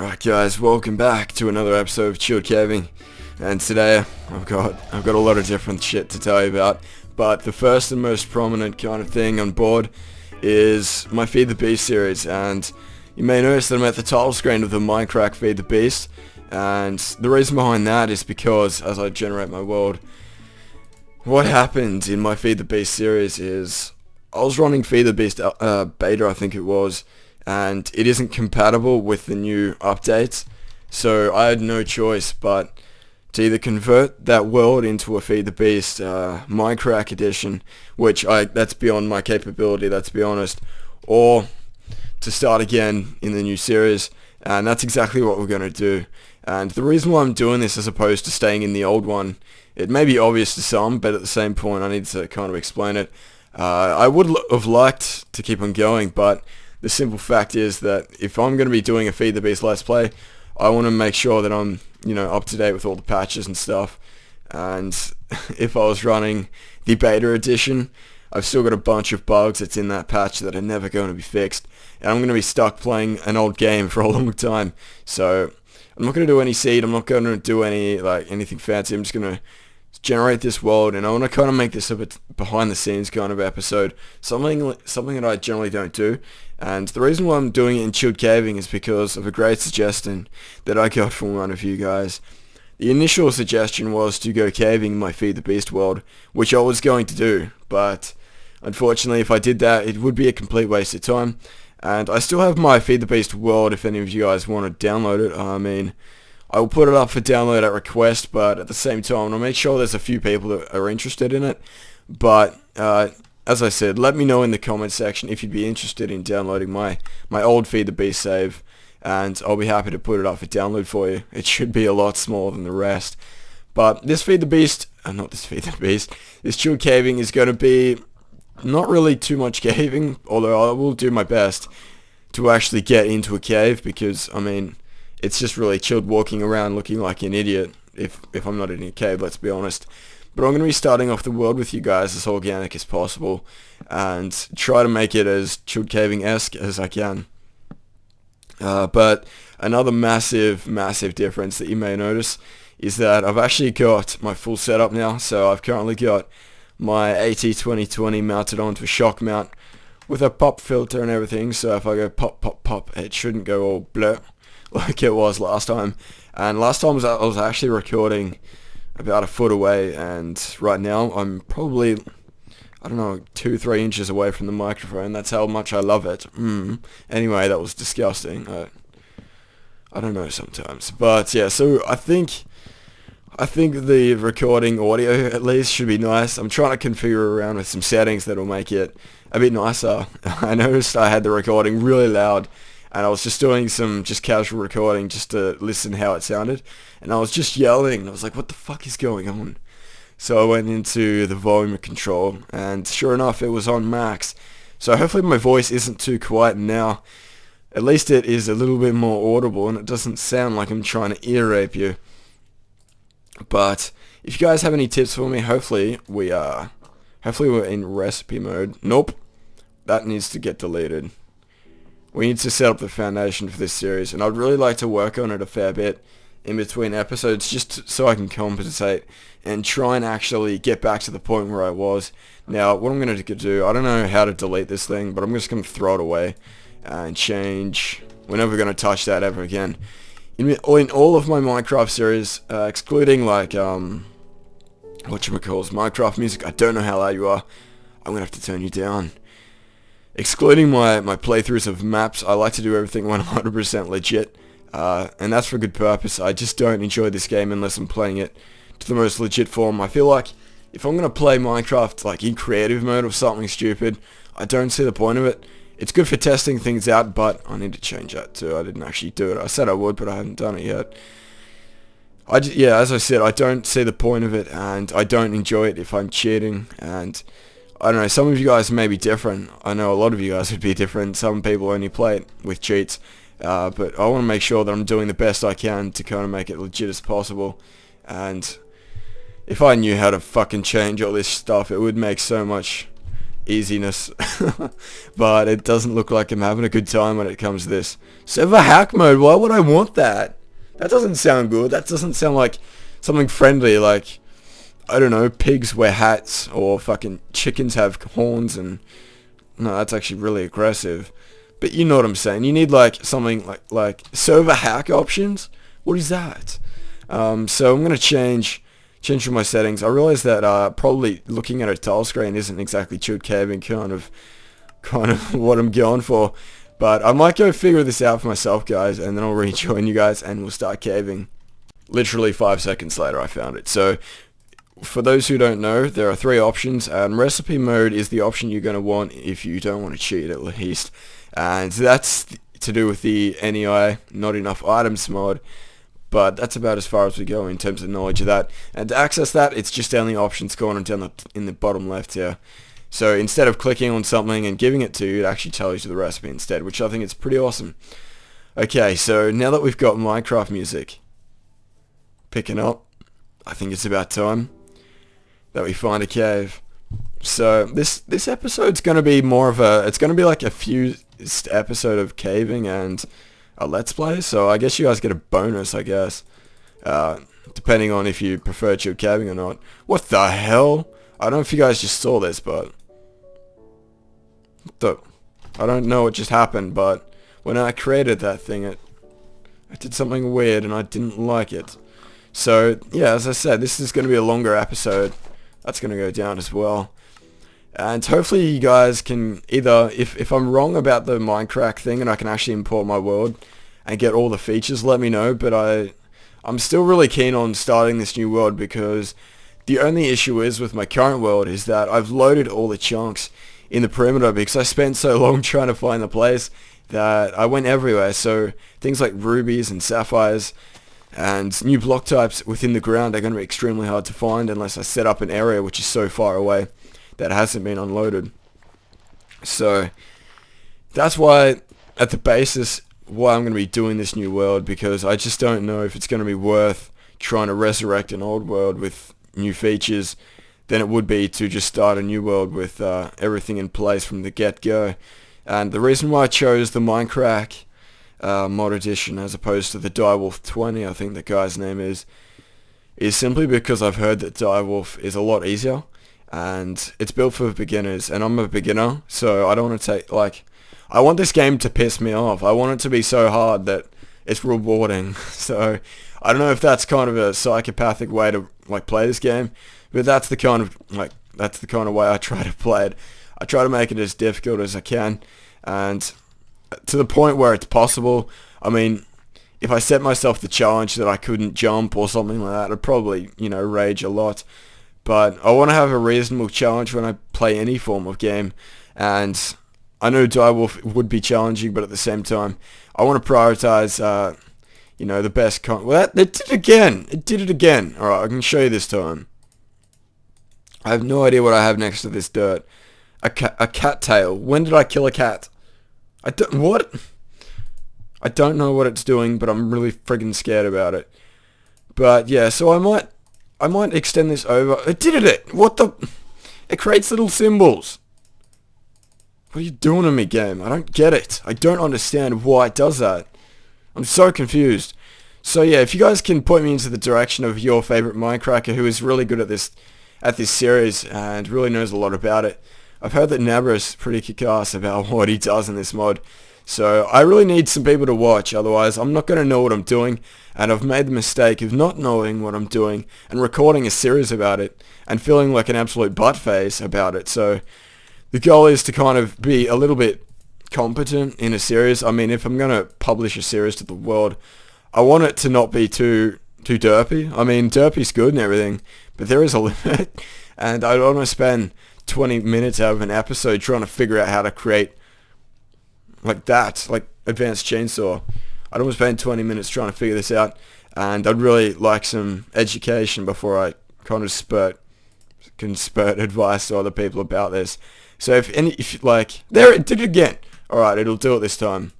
Right guys, welcome back to another episode of Chilled Caving, and today I've got a lot of different shit to tell you about, but the first and most prominent kind of thing on board is my Feed the Beast series. And you may notice that I'm at the title screen of the Mindcrack Feed the Beast, and the reason behind that is because as I generate my world, what happened in my Feed the Beast series is I was running Feed the Beast beta, I think it was, and it isn't compatible with the new updates, so I had no choice but to either convert that world into a Feed the Beast Mindcrack edition, which that's beyond my capability, let's be honest, or to start again in the new series, and that's exactly what we're going to do. And the reason why I'm doing this as opposed to staying in the old one, it may be obvious to some, but at the same point I need to kind of explain it. I would have liked to keep on going, but the simple fact is that if I'm going to be doing a Feed the Beast Let's Play, I want to make sure that I'm, up to date with all the patches and stuff. And if I was running the beta edition, I've still got a bunch of bugs that's in that patch that are never going to be fixed. And I'm going to be stuck playing an old game for a long time. So I'm not going to do any seed, I'm not going to do anything fancy, I'm just going to generate this world, and I want to kind of make this a bit behind the scenes kind of episode, something that I generally don't do. And the reason why I'm doing it in Chilled Caving is because of a great suggestion that I got from one of you guys. The initial suggestion was to go caving in my Feed the Beast world, which I was going to do, but unfortunately if I did that it would be a complete waste of time. And I still have my Feed the Beast world if any of you guys want to download it. I mean, I will put it up for download at request, but at the same time I'll make sure there's a few people that are interested in it. But as I said, let me know in the comment section if you'd be interested in downloading my old Feed the Beast save, and I'll be happy to put it up for download for you. It should be a lot smaller than the rest. But this Feed the Beast, this Chilled Caving is going to be not really too much caving, although I will do my best to actually get into a cave, because I mean, it's just really chilled walking around looking like an idiot if I'm not in a cave, let's be honest. But I'm going to be starting off the world with you guys as organic as possible and try to make it as Chilled Caving-esque as I can. But another massive difference that you may notice is that I've actually got my full setup now. So I've currently got my AT2020 mounted onto a shock mount with a pop filter and everything. So if I go pop, pop, pop, it shouldn't go all blur like it was last time. And last time I was actually recording about a foot away, and right now I'm probably, 2-3 inches away from the microphone. That's how much I love it. Anyway, that was disgusting. I don't know sometimes, but yeah, so I think the recording audio at least should be nice. I'm trying to configure around with some settings that will make it a bit nicer. I noticed I had the recording really loud, and I was just doing some casual recording just to listen how it sounded, and I was just yelling, and I was like, what the fuck is going on? So I went into the volume control, and sure enough, it was on max. So hopefully my voice isn't too quiet now. At least it is a little bit more audible, and it doesn't sound like I'm trying to ear rape you. But if you guys have any tips for me, hopefully we're in recipe mode. Nope, that needs to get deleted. We need to set up the foundation for this series, and I'd really like to work on it a fair bit in between episodes, just so I can compensate and try and actually get back to the point where I was. Now, what I'm going to do, I don't know how to delete this thing, but I'm just going to throw it away and change. We're never going to touch that ever again. In all of my Minecraft series, excluding whatchamacalls, Minecraft music, I don't know how loud you are. I'm going to have to turn you down. Excluding my playthroughs of maps, I like to do everything 100% legit, and that's for good purpose. I just don't enjoy this game unless I'm playing it to the most legit form. I feel like if I'm going to play Minecraft in creative mode or something stupid, I don't see the point of it. It's good for testing things out, but I need to change that too. I didn't actually do it. I said I would, but I haven't done it yet. As I said, I don't see the point of it, and I don't enjoy it if I'm cheating, and I don't know, some of you guys may be different. I know a lot of you guys would be different. Some people only play it with cheats. But I want to make sure that I'm doing the best I can to kind of make it legit as possible. And if I knew how to fucking change all this stuff, it would make so much easiness. But it doesn't look like I'm having a good time when it comes to this. Server hack mode, why would I want that? That doesn't sound good. That doesn't sound like something friendly, like, I don't know, pigs wear hats, or fucking chickens have horns, and no, that's actually really aggressive. But you know what I'm saying. You need like something like server hack options. What is that? So I'm gonna change all my settings. I realize that probably looking at a tile screen isn't exactly chilled caving kind of what I'm going for. But I might go figure this out for myself, guys, and then I'll rejoin you guys and we'll start caving. Literally 5 seconds later I found it. So for those who don't know, there are 3 options, and recipe mode is the option you're going to want if you don't want to cheat, at least. And that's to do with the NEI, not enough items mod, but that's about as far as we go in terms of knowledge of that. And to access that, it's just down the options corner down in the bottom left here. So instead of clicking on something and giving it to you, it actually tells you the recipe instead, which I think is pretty awesome. Okay, so now that we've got Minecraft music picking up, I think it's about time that we find a cave. So this episode's going to be more of it's going to be like a fused episode of caving and a let's play, so I guess you guys get a bonus, I guess, depending on if you prefer chilled caving or not. What the hell? I don't know if you guys just saw this, but I don't know what just happened, but when I created that thing, it did something weird and I didn't like it. So yeah, as I said, this is going to be a longer episode. That's going to go down as well. And hopefully you guys can either, if I'm wrong about the Mindcrack thing and I can actually import my world and get all the features, let me know. But I'm still really keen on starting this new world, because the only issue is with my current world is that I've loaded all the chunks in the perimeter because I spent so long trying to find the place that I went everywhere. So things like rubies and sapphires and new block types within the ground are going to be extremely hard to find unless I set up an area which is so far away that hasn't been unloaded. So that's why, at the basis, why I'm going to be doing this new world, because I just don't know if it's going to be worth trying to resurrect an old world with new features than it would be to just start a new world with everything in place from the get-go. And the reason why I chose the Mindcrack mod edition as opposed to the Direwolf 20, I think the guy's name is simply because I've heard that Direwolf is a lot easier and it's built for beginners, and I'm a beginner, so I don't want to take, I want this game to piss me off. I want it to be so hard that it's rewarding. So I don't know if that's kind of a psychopathic way to play this game, but that's the kind of way I try to play it. I try to make it as difficult as I can, and to the point where it's possible. I mean, if I set myself the challenge that I couldn't jump or something like that, I'd probably, rage a lot. But I want to have a reasonable challenge when I play any form of game, and I know Direwolf would be challenging, but at the same time, I want to prioritize, the best well, it did it again. It did it again. Alright, I can show you this time. I have no idea what I have next to this dirt. A cat tail. When did I kill a cat? What? I don't know what it's doing, but I'm really friggin' scared about it. But yeah, so I might extend this over. It did it! What the? It creates little symbols. What are you doing to me, game? I don't get it. I don't understand why it does that. I'm so confused. So yeah, if you guys can point me into the direction of your favorite Minecracker who is really good at this series and really knows a lot about it. I've heard that Nabra's pretty kick-ass about what he does in this mod. So I really need some people to watch, otherwise I'm not going to know what I'm doing, and I've made the mistake of not knowing what I'm doing and recording a series about it and feeling like an absolute buttface about it. So the goal is to kind of be a little bit competent in a series. I mean, if I'm going to publish a series to the world, I want it to not be too derpy. I mean, derpy's good and everything, but there is a limit, and I don't want to spend 20 minutes out of an episode trying to figure out how to create advanced chainsaw. I don't want to spend 20 minutes trying to figure this out, and I'd really like some education before I kind of can spurt advice to other people about this. So there, it did it again. Alright, it'll do it this time.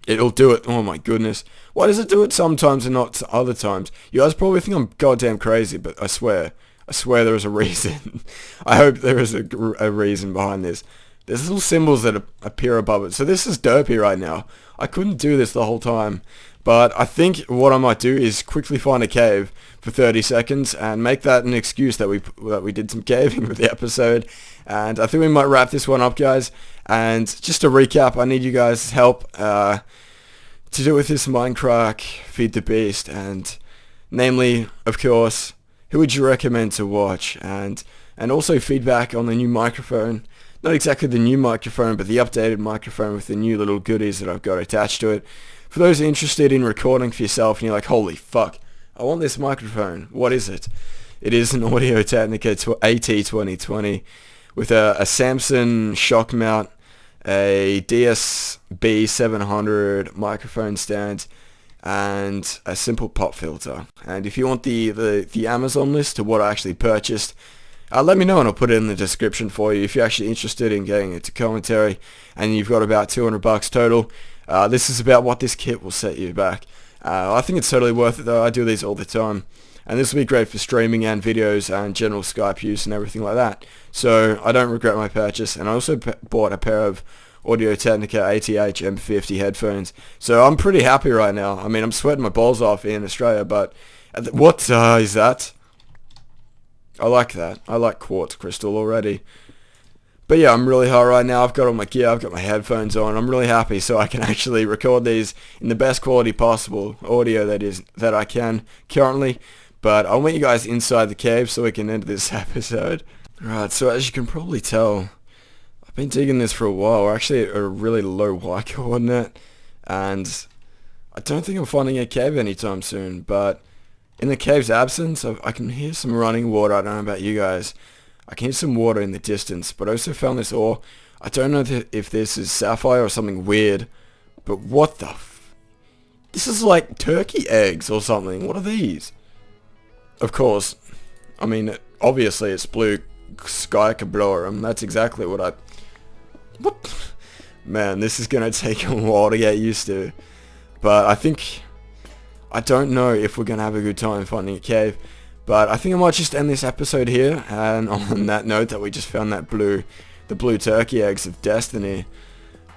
It'll do it. Oh my goodness. Why does it do it sometimes and not other times? You guys probably think I'm goddamn crazy, but I swear I swear there is a reason. I hope there is a reason behind this. There's little symbols that appear above it. So this is derpy right now. I couldn't do this the whole time. But I think what I might do is quickly find a cave for 30 seconds and make that an excuse that we did some caving with the episode. And I think we might wrap this one up, guys. And just to recap, I need you guys' help to do with this Mindcrack Feed the Beast. And namely, of course, who would you recommend to watch? And also feedback on the new microphone. Not exactly the new microphone, but the updated microphone with the new little goodies that I've got attached to it. For those interested in recording for yourself and you're like, holy fuck, I want this microphone. What is it? It is an Audio-Technica AT2020 with a Samsung shock mount, a DSB 700 microphone stand, and a simple pop filter. And if you want the Amazon list to what I actually purchased, let me know and I'll put it in the description for you if you're actually interested in getting into commentary and you've got about $200 total. This is about what this kit will set you back. I think it's totally worth it though. I do these all the time. And this will be great for streaming and videos and general Skype use and everything like that. So I don't regret my purchase. And I also bought a pair of Audio-Technica ATH M50 headphones. So I'm pretty happy right now. I mean, I'm sweating my balls off in Australia, but what is that? I like that. I like quartz crystal already. But yeah, I'm really hot right now. I've got all my gear. I've got my headphones on. I'm really happy so I can actually record these in the best quality possible. Audio, that I can currently. But I want you guys inside the cave so we can end this episode. Right, so as you can probably tell, I've been digging this for a while. We're actually at a really low Y coordinate. And I don't think I'm finding a cave anytime soon. But in the cave's absence, I can hear some running water. I don't know about you guys. I can hear some water in the distance, but I also found this ore. I don't know if this is sapphire or something weird, but what the this is like turkey eggs or something. What are these? Of course, I mean, obviously it's blue sky cablorum. That's exactly what what? Man, this is going to take a while to get used to. But I don't know if we're going to have a good time finding a cave. But I think I might just end this episode here, and on that note that we just found the blue turkey eggs of destiny.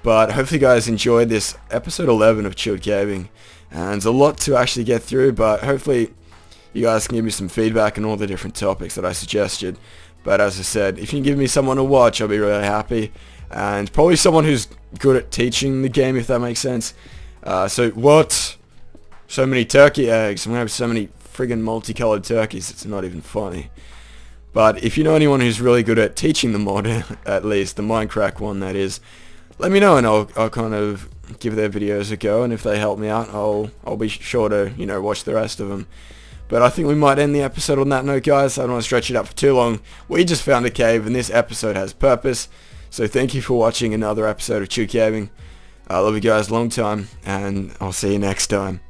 But hopefully you guys enjoyed this episode 11 of Chilled Caving, and there's a lot to actually get through, but hopefully you guys can give me some feedback on all the different topics that I suggested. But as I said, if you can give me someone to watch, I'll be really happy, and probably someone who's good at teaching the game, if that makes sense. So what? So many turkey eggs. I'm going to have so many friggin' multicolored turkeys, it's not even funny. But if you know anyone who's really good at teaching the mod, at least the Mindcrack one that is, let me know and I'll kind of give their videos a go, and if they help me out, I'll be sure to, you know, watch the rest of them. But I think we might end the episode on that note, guys. I don't want to stretch it out for too long. We just found a cave and this episode has purpose. So thank you for watching another episode of Chilled Caving. I love you guys long time, and I'll see you next time.